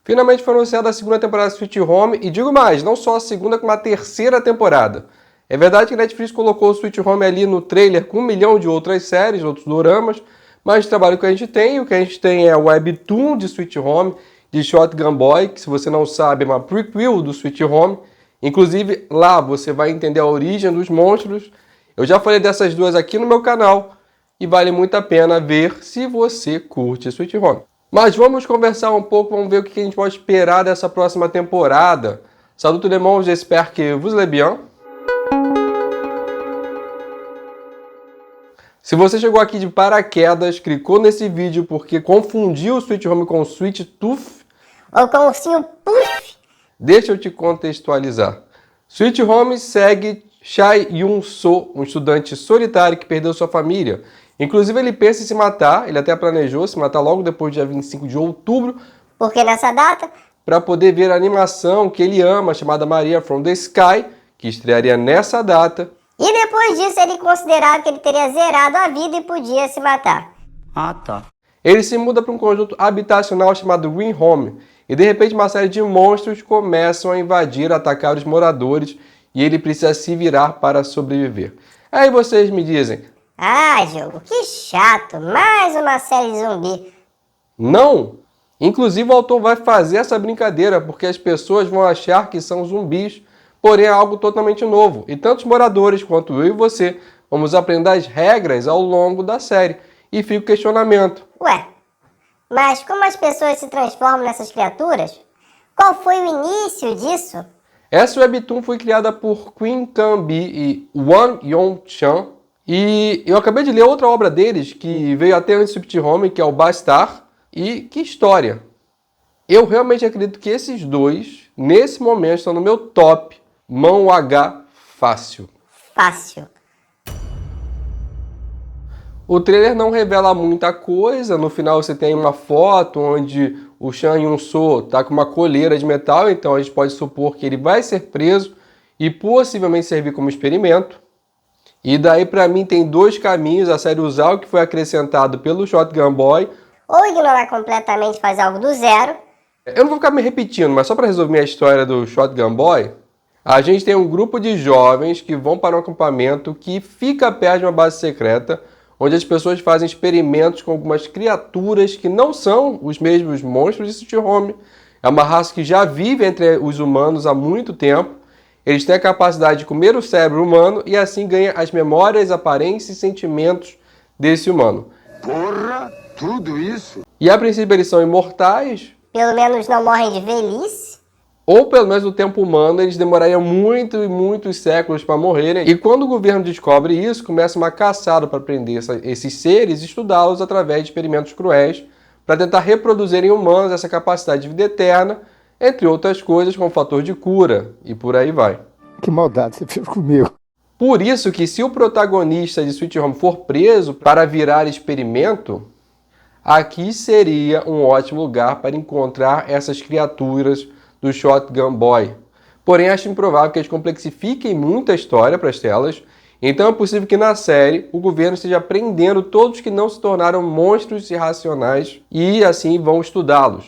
Finalmente foi anunciada a segunda temporada de Sweet Home, e digo mais, não só a segunda, como a terceira temporada. É verdade que a Netflix colocou o Sweet Home ali no trailer com 1 milhão de outras séries, outros doramas, mas o trabalho que a gente tem é o webtoon de Sweet Home, de Shotgun Boy, que se você não sabe é uma prequel do Sweet Home. Inclusive lá você vai entender a origem dos monstros. Eu já falei dessas duas aqui no meu canal e vale muito a pena ver se você curte Sweet Home. Mas vamos conversar um pouco, vamos ver o que a gente pode esperar dessa próxima temporada. Salut tout le monde, j'espère que vous allez bien. Se você chegou aqui de paraquedas, clicou nesse vídeo porque confundiu o Sweet Home com o Sweet Tooth, ou com o ursinho Puff, deixa eu te contextualizar. Sweet Home segue Chae Yun-soo, um estudante solitário que perdeu sua família. Inclusive ele pensa em se matar, ele até planejou se matar logo depois do dia 25 de outubro. porque nessa data, para poder ver a animação que ele ama, chamada Maria from the Sky, que estrearia nessa data. e depois disso ele considerava que ele teria zerado a vida e podia se matar. Ah, tá. Ele se muda para um conjunto habitacional chamado Green Home, e de repente uma série de monstros começam a invadir, atacar os moradores, e ele precisa se virar para sobreviver. Aí vocês me dizem, Ah, jogo, que chato, mais uma série de zumbi. não! Inclusive o autor vai fazer essa brincadeira, porque as pessoas vão achar que são zumbis, porém é algo totalmente novo. E tanto os moradores quanto eu e você vamos aprender as regras ao longo da série. E fica o questionamento. Ué, mas como as pessoas se transformam nessas criaturas? Qual foi o início disso? Essa webtoon foi criada por Queen Can-bi e Won Yeon-chan. E eu acabei de ler outra obra deles, que veio até antes do Sweet Home, que é o Bastar. E que história! Eu realmente acredito que esses dois, nesse momento, estão no meu top mão H fácil. Fácil. O trailer não revela muita coisa. No final você tem uma foto onde o Chan Yun-soo está com uma coleira de metal, então a gente pode supor que ele vai ser preso e possivelmente servir como experimento. E daí para mim tem dois caminhos a série usar o que foi acrescentado pelo Shotgun Boy. Ou ignorar completamente e fazer algo do zero. Eu não vou ficar me repetindo, mas só para resumir a história do Shotgun Boy, a gente tem um grupo de jovens que vão para um acampamento que fica perto de uma base secreta, onde as pessoas fazem experimentos com algumas criaturas que não são os mesmos monstros de Sweet Home. É uma raça que já vive entre os humanos há muito tempo. Eles têm a capacidade de comer o cérebro humano e assim ganha as memórias, aparências e sentimentos desse humano. Porra, tudo isso? E a princípio eles são imortais, Pelo menos não morrem de velhice. ou pelo menos no tempo humano eles demorariam muitos séculos para morrerem. E quando o governo descobre isso, começa uma caçada para prender esses seres e estudá-los através de experimentos cruéis para tentar reproduzir em humanos essa capacidade de vida eterna, entre outras coisas, como fator de cura, e por aí vai. Que maldade você fez comigo. Por isso que se o protagonista de Sweet Home for preso para virar experimento, aqui seria um ótimo lugar para encontrar essas criaturas do Shotgun Boy. Porém, acho improvável que eles complexifiquem muito a história para as telas, então é possível que na série o governo esteja prendendo todos que não se tornaram monstros irracionais e assim vão estudá-los.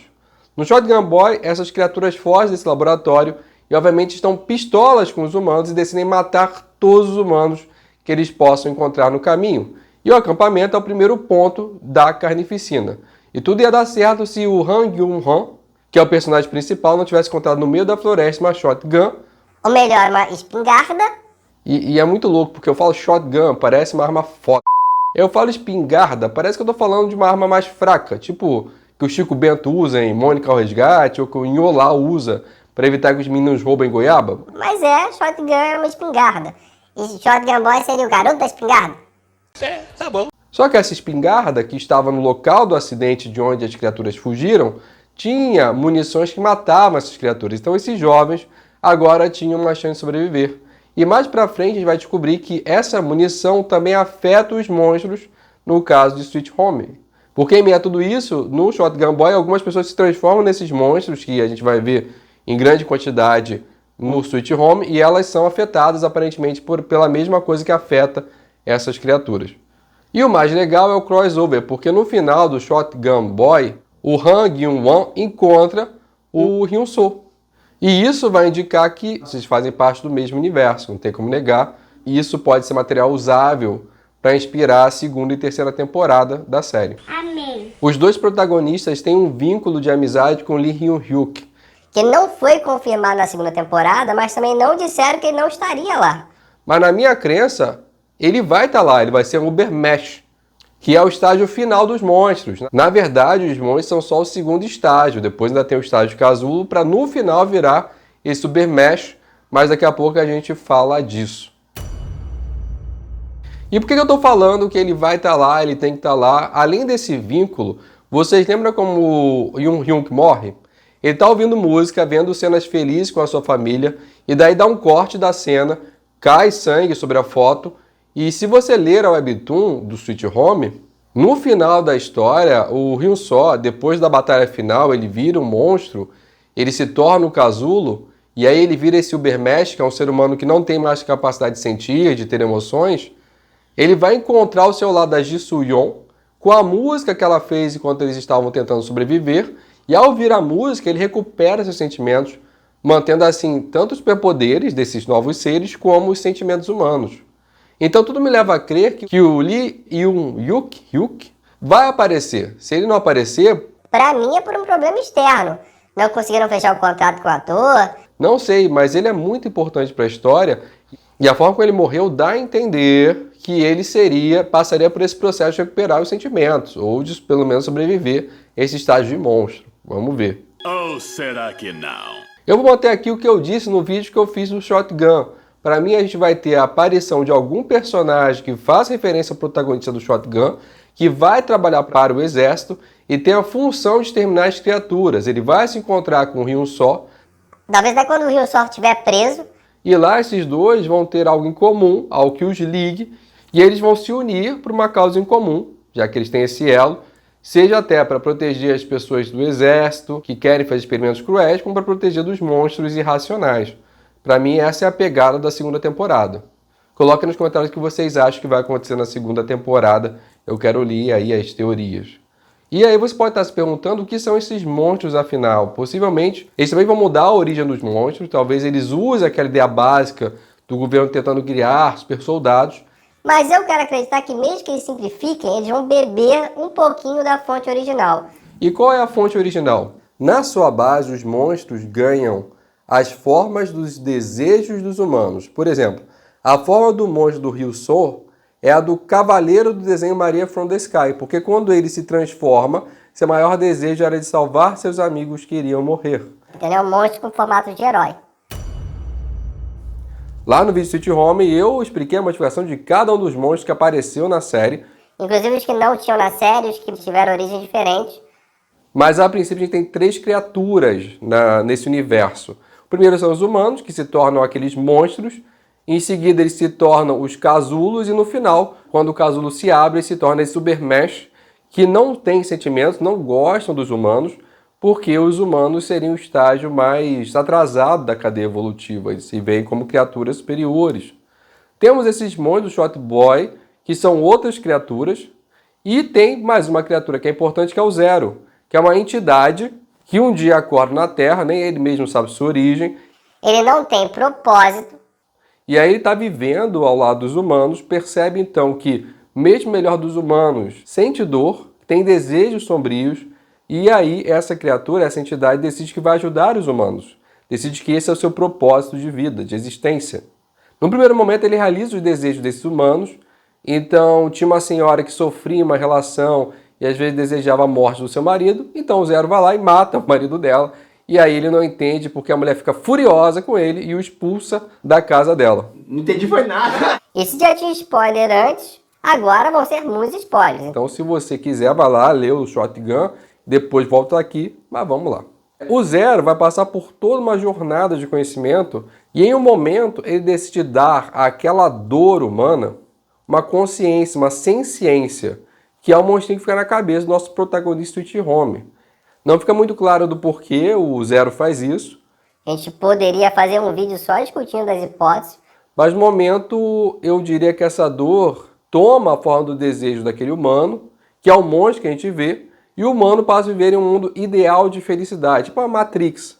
No Shotgun Boy, essas criaturas fogem desse laboratório e obviamente estão pistolas com os humanos e decidem matar todos os humanos que eles possam encontrar no caminho. E o acampamento é o primeiro ponto da carnificina. E tudo ia dar certo se o Han Gyun-han, que é o personagem principal, não tivesse encontrado no meio da floresta uma shotgun. Ou melhor, uma espingarda. E é muito louco, porque eu falo shotgun, parece uma arma foda. Eu falo espingarda, parece que eu tô falando de uma arma mais fraca, tipo que o Chico Bento usa em Mônica ao Resgate, ou que o Inholá usa para evitar que os meninos roubem goiaba. Mas shotgun é uma espingarda. E Shotgun Boy seria o garoto da espingarda. Tá bom. Só que essa espingarda, que estava no local do acidente de onde as criaturas fugiram, tinha munições que matavam essas criaturas. Então esses jovens agora tinham uma chance de sobreviver. E mais pra frente a gente vai descobrir que essa munição também afeta os monstros no caso de Sweet Home. Porque em meio a tudo isso, no Shotgun Boy, algumas pessoas se transformam nesses monstros que a gente vai ver em grande quantidade no Sweet Home e elas são afetadas aparentemente pela mesma coisa que afeta essas criaturas. E o mais legal é o crossover, porque no final do Shotgun Boy, o Han Gyun-won encontra o Hyun-soo. E isso vai indicar que vocês fazem parte do mesmo universo, não tem como negar. E isso pode ser material usável para inspirar a segunda e terceira temporada da série. Amém. Os dois protagonistas têm um vínculo de amizade com Lee Hyun-hyuk, Que não foi confirmado na segunda temporada, mas também não disseram que ele não estaria lá. mas na minha crença, ele vai estar lá, ele vai ser um Ubermesh, que é o estágio final dos monstros. Na verdade, os monstros são só o segundo estágio, depois ainda tem o estágio casulo, para no final virar esse Ubermesh, mas daqui a pouco a gente fala disso. E por que eu estou falando que ele vai estar lá, ele tem que estar lá? Além desse vínculo, vocês lembram como o Hyun-hyuk morre? Ele está ouvindo música, vendo cenas felizes com a sua família, e daí dá um corte da cena, cai sangue sobre a foto, e se você ler a webtoon do Sweet Home, no final da história, o Hyun-soo, depois da batalha final, ele vira um monstro, ele se torna um casulo, e aí ele vira esse Ubermesh, que é um ser humano que não tem mais capacidade de sentir, de ter emoções. Ele vai encontrar o seu lado da Ji Soo-yeon com a música que ela fez enquanto eles estavam tentando sobreviver, e ao ouvir a música, ele recupera seus sentimentos, mantendo assim tanto os superpoderes desses novos seres como os sentimentos humanos. Então tudo me leva a crer que o Lee Hyun-hyuk vai aparecer. Se ele não aparecer, Pra mim é por um problema externo. Não conseguiram fechar o contrato com o ator. não sei, mas ele é muito importante para a história, e a forma como ele morreu dá a entender que ele passaria por esse processo de recuperar os sentimentos, ou de pelo menos sobreviver a esse estágio de monstro. Vamos ver. Ou será que não? Eu vou manter aqui o que eu disse no vídeo que eu fiz do Shotgun. Para mim, a gente vai ter a aparição de algum personagem que faz referência ao protagonista do Shotgun, que vai trabalhar para o exército e tem a função de exterminar as criaturas. Ele vai se encontrar com o Hyun-soo, Talvez até quando o Hyun-soo estiver preso. e lá esses dois vão ter algo em comum, algo que os ligue, e eles vão se unir por uma causa em comum, já que eles têm esse elo, seja até para proteger as pessoas do exército, que querem fazer experimentos cruéis, como para proteger dos monstros irracionais. Para mim, essa é a pegada da segunda temporada. Coloquem nos comentários o que vocês acham que vai acontecer na segunda temporada. Eu quero ler aí as teorias. E aí você pode estar se perguntando o que são esses monstros afinal. Possivelmente, eles também vão mudar a origem dos monstros. Talvez eles usem aquela ideia básica do governo tentando criar super soldados. Mas eu quero acreditar que mesmo que eles simplifiquem, eles vão beber um pouquinho da fonte original. E qual é a fonte original? Na sua base, os monstros ganham as formas dos desejos dos humanos. Por exemplo, a forma do monstro do Hyun-soo é a do cavaleiro do desenho Maria from the Sky, porque quando ele se transforma, seu maior desejo era de salvar seus amigos que iriam morrer. Entendeu? Um monstro com formato de herói. Lá no vídeo Sweet Home, eu expliquei a motivação de cada um dos monstros que apareceu na série, Inclusive os que não tinham na série, os que tiveram origem diferente. mas a princípio a gente tem 3 criaturas nesse universo. O primeiro são os humanos, que se tornam aqueles monstros. Em seguida eles se tornam os casulos e no final, quando o casulo se abre, ele se torna esse Ubermesh, que não tem sentimentos, não gostam dos humanos, porque os humanos seriam o estágio mais atrasado da cadeia evolutiva, eles se veem como criaturas superiores. Temos esses monstros do Shot Boy, que são outras criaturas, e tem mais uma criatura que é importante, que é o Zero, que é uma entidade que um dia acorda na Terra, nem ele mesmo sabe sua origem, Ele não tem propósito. e aí ele está vivendo ao lado dos humanos, percebe então que, mesmo melhor dos humanos, sente dor, tem desejos sombrios, e aí essa criatura, essa entidade, decide que vai ajudar os humanos. Decide que esse é o seu propósito de vida, de existência. No primeiro momento ele realiza os desejos desses humanos, então tinha uma senhora que sofria uma relação e às vezes desejava a morte do seu marido, então o Zero vai lá e mata o marido dela, e aí ele não entende porque a mulher fica furiosa com ele e o expulsa da casa dela. Não entendi foi nada. E se já tinha spoiler antes, agora vão ser muitos spoilers. Então se você quiser, vai lá, lê o Shotgun, depois volta aqui, mas vamos lá. O Zero vai passar por toda uma jornada de conhecimento e em um momento ele decide dar àquela dor humana uma consciência, uma senciência, que é o monstrinho que fica na cabeça do nosso protagonista Sweet Home. Não fica muito claro do porquê o Zero faz isso, A gente poderia fazer um vídeo só discutindo as hipóteses. mas no momento eu diria que essa dor toma a forma do desejo daquele humano, que é o monstro que a gente vê, e o humano passa a viver em um mundo ideal de felicidade, tipo a Matrix.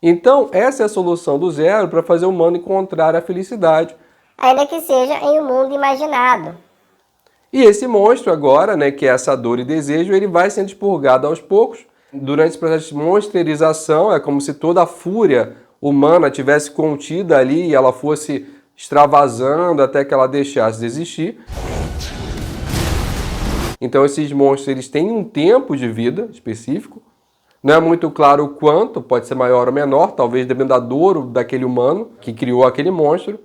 Então, essa é a solução do Zero para fazer o humano encontrar a felicidade. Ainda que seja em um mundo imaginado. E esse monstro agora, né, que é essa dor e desejo, ele vai sendo expurgado aos poucos. Durante esse processo de monsterização, é como se toda a fúria humana tivesse contida ali e ela fosse extravasando até que ela deixasse de existir. Então esses monstros eles têm um tempo de vida específico. Não é muito claro o quanto, pode ser maior ou menor, talvez dependendo da dor daquele humano que criou aquele monstro.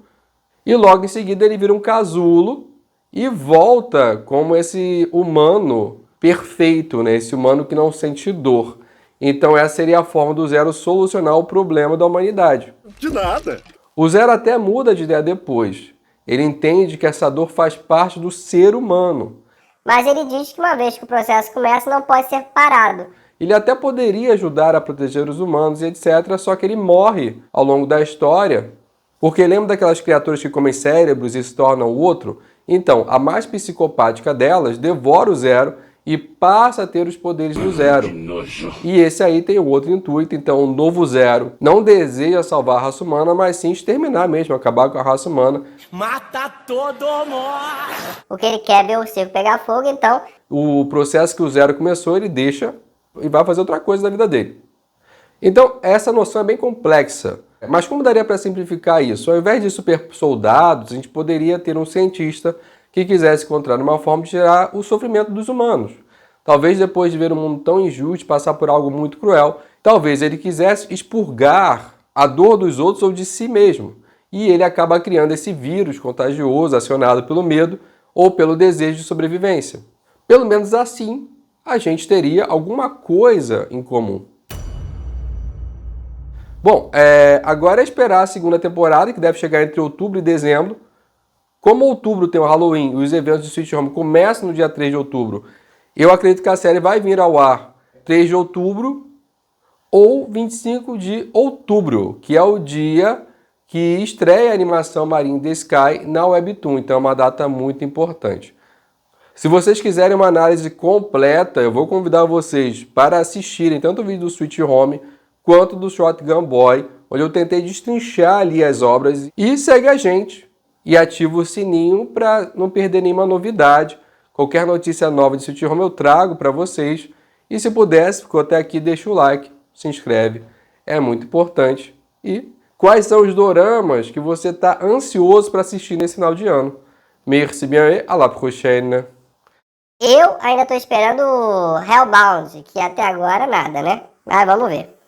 E logo em seguida ele vira um casulo e volta como esse humano perfeito, né? Esse humano que não sente dor. Então essa seria a forma do Zero solucionar o problema da humanidade. De nada. O Zero até muda de ideia depois. Ele entende que essa dor faz parte do ser humano. Mas ele diz que uma vez que o processo começa, não pode ser parado. Ele até poderia ajudar a proteger os humanos e etc., só que ele morre ao longo da história. Porque lembra daquelas criaturas que comem cérebros e se tornam o outro? Então, a mais psicopática delas devora o Zero e passa a ter os poderes do Zero. E esse aí tem o outro intuito, então o novo Zero não deseja salvar a raça humana, mas sim exterminar mesmo, acabar com a raça humana. Mata todo mundo! O que ele quer é ver o circo pegar fogo, então... O processo que o Zero começou, ele deixa e vai fazer outra coisa da vida dele. Então, essa noção é bem complexa. Mas como daria para simplificar isso? Ao invés de super soldados, a gente poderia ter um cientista que quisesse encontrar uma forma de tirar o sofrimento dos humanos. Talvez depois de ver um mundo tão injusto, passar por algo muito cruel, talvez ele quisesse expurgar a dor dos outros ou de si mesmo. E ele acaba criando esse vírus contagioso acionado pelo medo ou pelo desejo de sobrevivência. Pelo menos assim, a gente teria alguma coisa em comum. Bom, agora é esperar a segunda temporada, que deve chegar entre outubro e dezembro. Como outubro tem o Halloween e os eventos de Sweet Home começam no dia 3 de outubro, eu acredito que a série vai vir ao ar 3 de outubro ou 25 de outubro, que é o dia que estreia a animação Marine in the Sky na Webtoon. Então é uma data muito importante. Se vocês quiserem uma análise completa, eu vou convidar vocês para assistirem tanto o vídeo do Sweet Home quanto do Shotgun Boy, onde eu tentei destrinchar ali as obras. E segue a gente e ativa o sininho para não perder nenhuma novidade. Qualquer notícia nova de Sweet Home eu trago para vocês. E se pudesse, ficou até aqui, deixa o like, se inscreve, é muito importante. E quais são os doramas que você está ansioso para assistir nesse final de ano? Merci bien et à la prochaine! Eu ainda tô esperando o Hellbound, que até agora nada, né? Mas vamos ver.